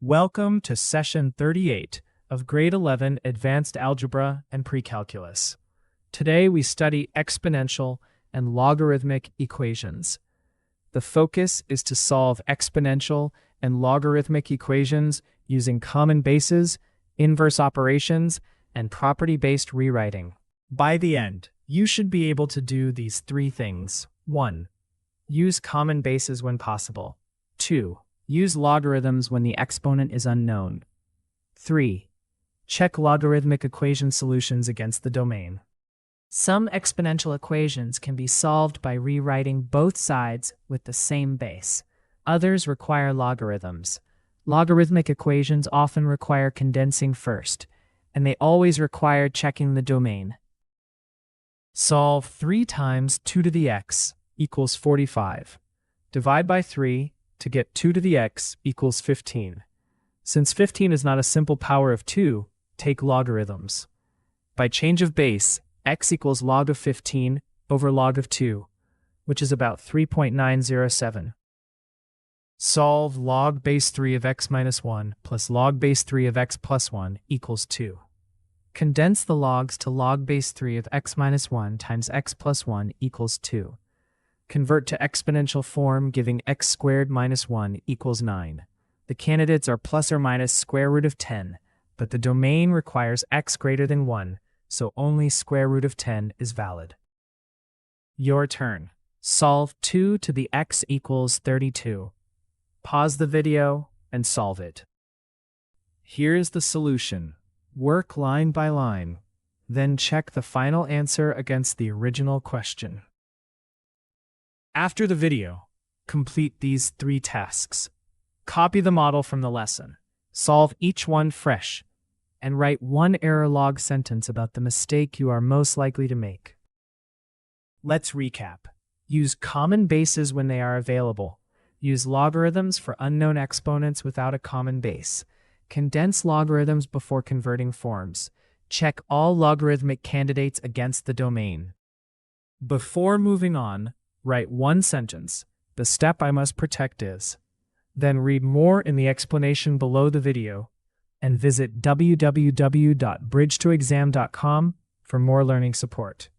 Welcome to Session 38 of Grade 11 Advanced Algebra and Precalculus. Today we study exponential and logarithmic equations. The focus is to solve exponential and logarithmic equations using common bases, inverse operations, and property-based rewriting. By the end, you should be able to do these three things. 1. Use common bases when possible. 2. Use logarithms when the exponent is unknown. 3. Check logarithmic equation solutions against the domain. Some exponential equations can be solved by rewriting both sides with the same base. Others require logarithms. Logarithmic equations often require condensing first, and they always require checking the domain. Solve 3 times 2 to the x equals 45. Divide by 3 to get 2 to the x equals 15. Since 15 is not a simple power of 2, take logarithms. By change of base, x equals log of 15 over log of 2, which is about 3.907. Solve log base 3 of x minus 1 plus log base 3 of x plus 1 equals 2. Condense the logs to log base 3 of x minus 1 times x plus 1 equals 2. Convert to exponential form, giving x squared minus 1 equals 9. The candidates are plus or minus square root of 10, but the domain requires x greater than 1, so only square root of 10 is valid. Your turn. Solve 2 to the x equals 32. Pause the video and solve it. Here's the solution. Work line by line, then check the final answer against the original question. After the video, complete these 3 tasks. Copy the model from the lesson, solve each one fresh, and write 1 error log sentence about the mistake you are most likely to make. Let's recap. Use common bases when they are available. Use logarithms for unknown exponents without a common base. Condense logarithms before converting forms. Check all logarithmic candidates against the domain. Before moving on, write 1 sentence. The step I must protect is. Then read more in the explanation below the video, and visit www.bridgetoexam.com for more learning support.